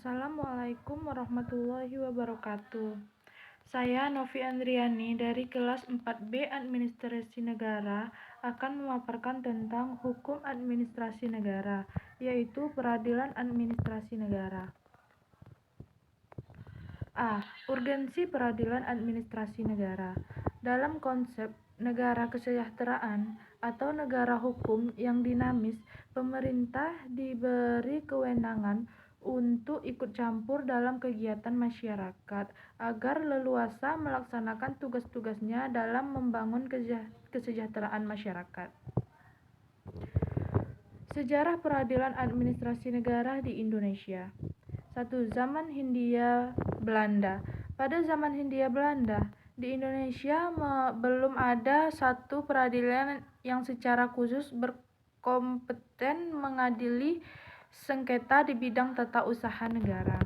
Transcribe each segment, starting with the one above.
Assalamualaikum warahmatullahi wabarakatuh. Saya Novi Andriani dari kelas 4B Administrasi Negara akan memaparkan tentang hukum administrasi negara, yaitu peradilan administrasi negara. Urgensi peradilan administrasi negara. Dalam konsep negara kesejahteraan atau negara hukum yang dinamis, pemerintah diberi kewenangan untuk ikut campur dalam kegiatan masyarakat agar leluasa melaksanakan tugas-tugasnya dalam membangun kesejahteraan masyarakat. Sejarah peradilan administrasi negara di Indonesia. 1. Zaman Hindia Belanda. Pada zaman Hindia Belanda, di Indonesia belum ada satu peradilan yang secara khusus berkompeten mengadili sengketa di bidang tata usaha negara.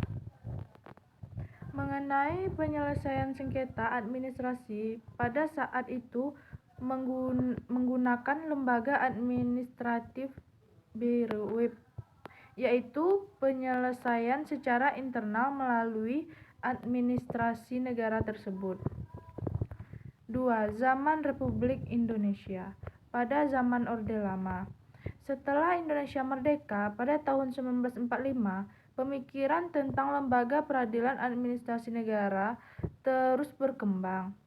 Mengenai penyelesaian sengketa administrasi, pada saat itu menggunakan lembaga administratif BRW, yaitu penyelesaian secara internal melalui administrasi negara tersebut. 2. Zaman Republik Indonesia. Pada zaman Orde Lama. Setelah Indonesia merdeka pada tahun 1945, pemikiran tentang lembaga peradilan administrasi negara terus berkembang.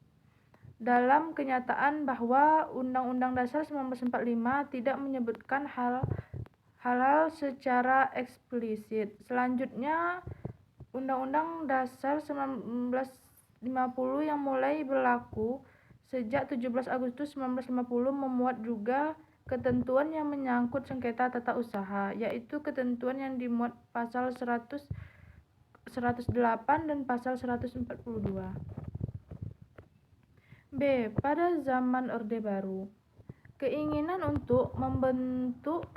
Dalam kenyataan bahwa Undang-Undang Dasar 1945 tidak menyebutkan hal-hal secara eksplisit. Selanjutnya, Undang-Undang Dasar 1950 yang mulai berlaku sejak 17 Agustus 1950 memuat juga ketentuan yang menyangkut sengketa tata usaha, yaitu ketentuan yang dimuat pasal 108 dan pasal 142. B. Pada zaman Orde Baru, keinginan untuk membentuk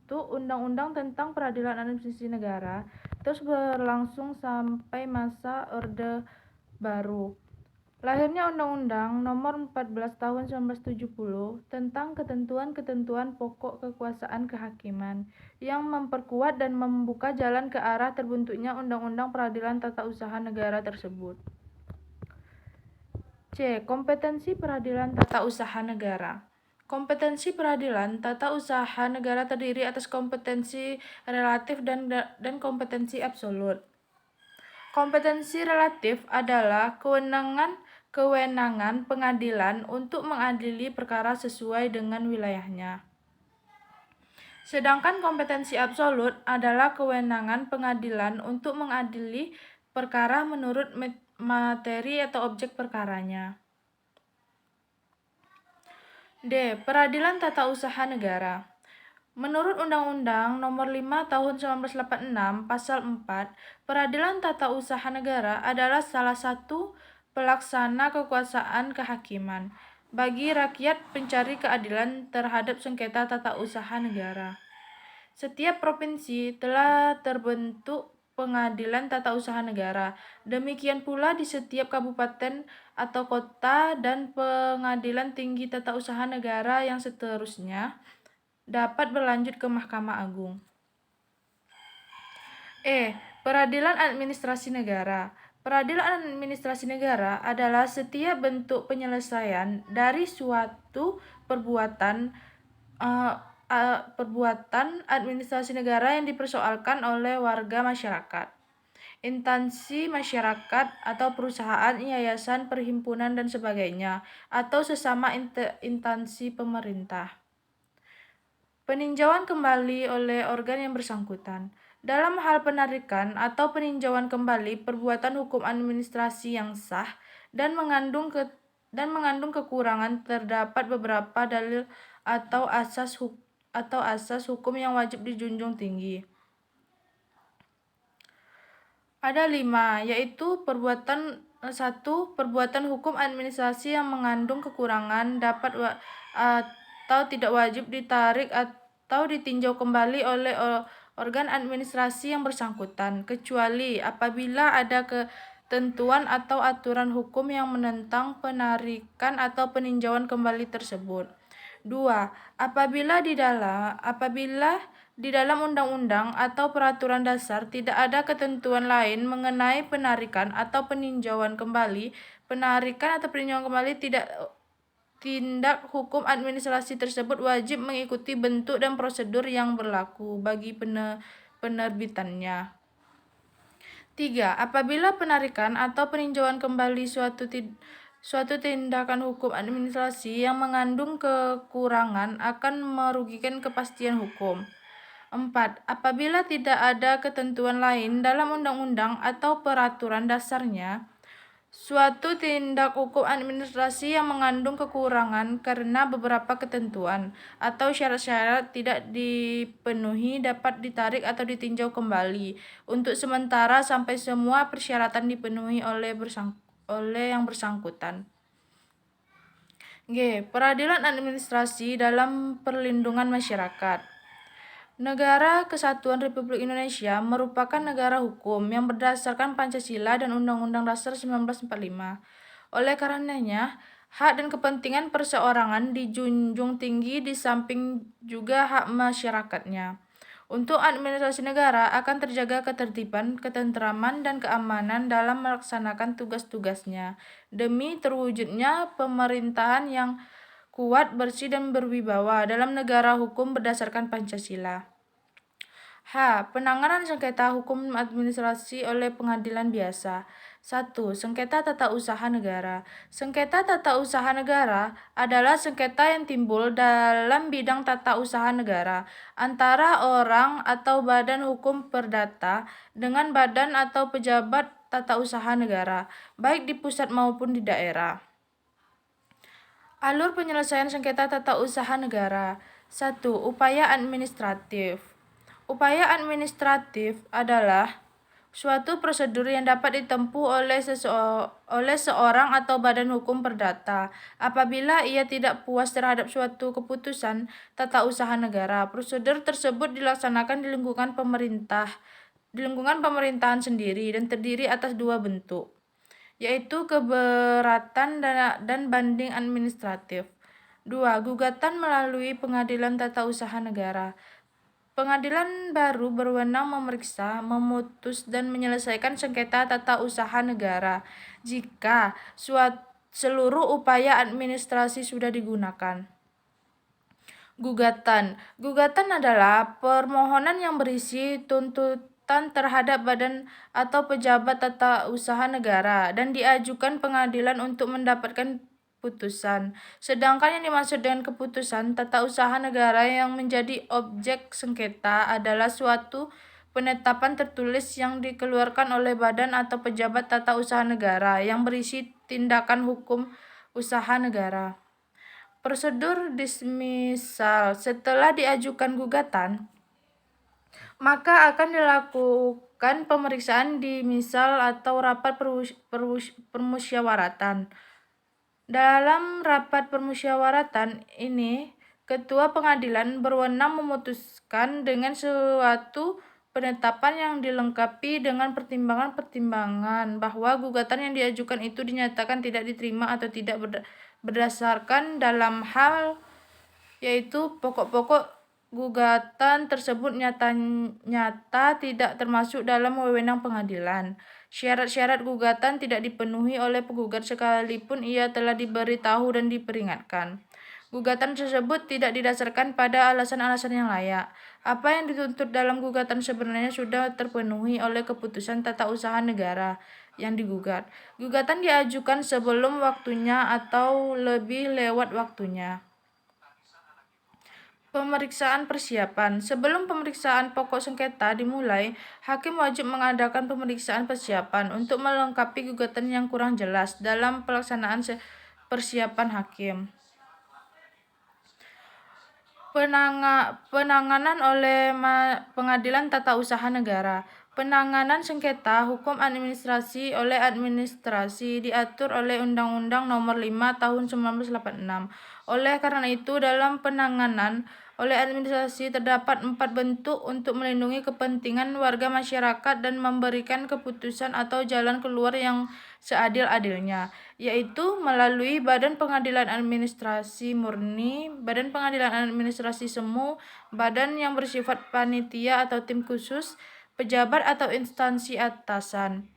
undang-undang tentang peradilan administrasi negara terus berlangsung sampai masa Orde Baru. Lahirnya Undang-Undang Nomor 14 Tahun 1970 tentang ketentuan-ketentuan pokok kekuasaan kehakiman yang memperkuat dan membuka jalan ke arah terbentuknya Undang-Undang Peradilan Tata Usaha Negara tersebut. C. Kompetensi peradilan tata usaha negara. Kompetensi peradilan tata usaha negara terdiri atas kompetensi relatif dan kompetensi absolut. Kompetensi relatif adalah kewenangan pengadilan untuk mengadili perkara sesuai dengan wilayahnya. Sedangkan kompetensi absolut adalah kewenangan pengadilan untuk mengadili perkara menurut materi atau objek perkaranya. D. Peradilan tata usaha negara. Menurut Undang-Undang Nomor 5 Tahun 1986 Pasal 4, peradilan tata usaha negara adalah salah satu pelaksana kekuasaan kehakiman bagi rakyat pencari keadilan terhadap sengketa tata usaha negara. Setiap provinsi telah terbentuk pengadilan tata usaha negara. Demikian pula di setiap kabupaten atau kota dan pengadilan tinggi tata usaha negara yang seterusnya dapat berlanjut ke Mahkamah Agung. E. Peradilan administrasi negara. Peradilan administrasi negara adalah setiap bentuk penyelesaian dari suatu perbuatan administrasi negara yang dipersoalkan oleh warga masyarakat, instansi masyarakat atau perusahaan, yayasan, perhimpunan, dan sebagainya, atau sesama instansi pemerintah. Peninjauan kembali oleh organ yang bersangkutan. Dalam hal penarikan atau peninjauan kembali perbuatan hukum administrasi yang sah dan mengandung kekurangan, terdapat beberapa dalil atau asas hukum yang wajib dijunjung tinggi. Ada 5, yaitu perbuatan hukum administrasi yang mengandung kekurangan dapat atau tidak wajib ditarik atau ditinjau kembali oleh organ administrasi yang bersangkutan, kecuali apabila ada ketentuan atau aturan hukum yang menentang penarikan atau peninjauan kembali tersebut. 2. Apabila di dalam undang-undang atau peraturan dasar tidak ada ketentuan lain mengenai penarikan atau peninjauan kembali, tindak hukum administrasi tersebut wajib mengikuti bentuk dan prosedur yang berlaku bagi penerbitannya. 3. Apabila penarikan atau peninjauan kembali suatu tindakan hukum administrasi yang mengandung kekurangan akan merugikan kepastian hukum. 4. Apabila tidak ada ketentuan lain dalam undang-undang atau peraturan dasarnya, suatu tindak hukum administrasi yang mengandung kekurangan karena beberapa ketentuan atau syarat-syarat tidak dipenuhi dapat ditarik atau ditinjau kembali untuk sementara sampai semua persyaratan dipenuhi oleh yang bersangkutan. G. Peradilan administrasi dalam perlindungan masyarakat. Negara Kesatuan Republik Indonesia merupakan negara hukum yang berdasarkan Pancasila dan Undang-Undang Dasar 1945. Oleh karenanya, hak dan kepentingan perseorangan dijunjung tinggi di samping juga hak masyarakatnya. Untuk administrasi negara akan terjaga ketertiban, ketentraman, dan keamanan dalam melaksanakan tugas-tugasnya demi terwujudnya pemerintahan yang kuat, bersih, dan berwibawa dalam negara hukum berdasarkan Pancasila. H. Penanganan sengketa hukum administrasi oleh pengadilan biasa. 1. Sengketa tata usaha negara. Sengketa tata usaha negara adalah sengketa yang timbul dalam bidang tata usaha negara antara orang atau badan hukum perdata dengan badan atau pejabat tata usaha negara, baik di pusat maupun di daerah. Alur penyelesaian sengketa tata usaha negara. 1. Upaya administratif. Upaya administratif adalah suatu prosedur yang dapat ditempuh oleh seorang atau badan hukum perdata apabila ia tidak puas terhadap suatu keputusan tata usaha negara. Prosedur tersebut dilaksanakan di lingkungan pemerintahan sendiri dan terdiri atas dua bentuk, yaitu keberatan dan banding administratif. 2. Gugatan melalui Pengadilan Tata Usaha Negara. Pengadilan baru berwenang memeriksa, memutus, dan menyelesaikan sengketa tata usaha negara jika seluruh upaya administrasi sudah digunakan. Gugatan. Gugatan adalah permohonan yang berisi tuntutan terhadap badan atau pejabat tata usaha negara dan diajukan pengadilan untuk mendapatkan putusan. Sedangkan yang dimaksud dengan keputusan tata usaha negara yang menjadi objek sengketa adalah suatu penetapan tertulis yang dikeluarkan oleh badan atau pejabat tata usaha negara yang berisi tindakan hukum usaha negara. Prosedur dismisal. Setelah diajukan gugatan, maka akan dilakukan pemeriksaan dismisal atau rapat permusyawaratan. Dalam rapat permusyawaratan ini, ketua pengadilan berwenang memutuskan dengan suatu penetapan yang dilengkapi dengan pertimbangan-pertimbangan bahwa gugatan yang diajukan itu dinyatakan tidak diterima atau tidak berdasarkan dalam hal yaitu pokok-pokok gugatan tersebut nyata tidak termasuk dalam wewenang pengadilan. Syarat-syarat gugatan tidak dipenuhi oleh penggugat sekalipun ia telah diberitahu dan diperingatkan. Gugatan tersebut tidak didasarkan pada alasan-alasan yang layak. Apa yang dituntut dalam gugatan sebenarnya sudah terpenuhi oleh keputusan tata usaha negara yang digugat. Gugatan diajukan sebelum waktunya atau lebih lewat waktunya. Pemeriksaan persiapan. Sebelum pemeriksaan pokok sengketa dimulai, hakim wajib mengadakan pemeriksaan persiapan untuk melengkapi gugatan yang kurang jelas dalam pelaksanaan persiapan hakim. Penanganan oleh Pengadilan Tata Usaha Negara. Penanganan sengketa hukum administrasi oleh administrasi diatur oleh Undang-Undang Nomor 5 Tahun 1986. Oleh karena itu, dalam penanganan oleh administrasi terdapat 4 bentuk untuk melindungi kepentingan warga masyarakat dan memberikan keputusan atau jalan keluar yang seadil-adilnya, yaitu melalui Badan Pengadilan Administrasi Murni, Badan Pengadilan Administrasi Semu, badan yang bersifat panitia atau tim khusus, pejabat atau instansi atasan.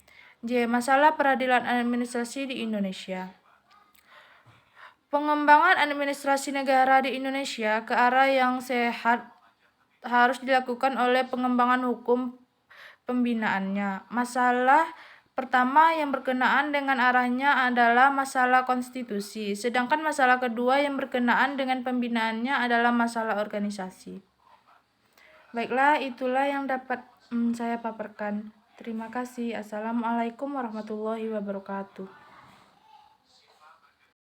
Masalah peradilan administrasi di Indonesia. Pengembangan administrasi negara di Indonesia ke arah yang sehat harus dilakukan oleh pengembangan hukum pembinaannya. Masalah pertama yang berkenaan dengan arahnya adalah masalah konstitusi, sedangkan masalah kedua yang berkenaan dengan pembinaannya adalah masalah organisasi. Baiklah, itulah yang dapat saya paparkan. Terima kasih. Assalamualaikum warahmatullahi wabarakatuh.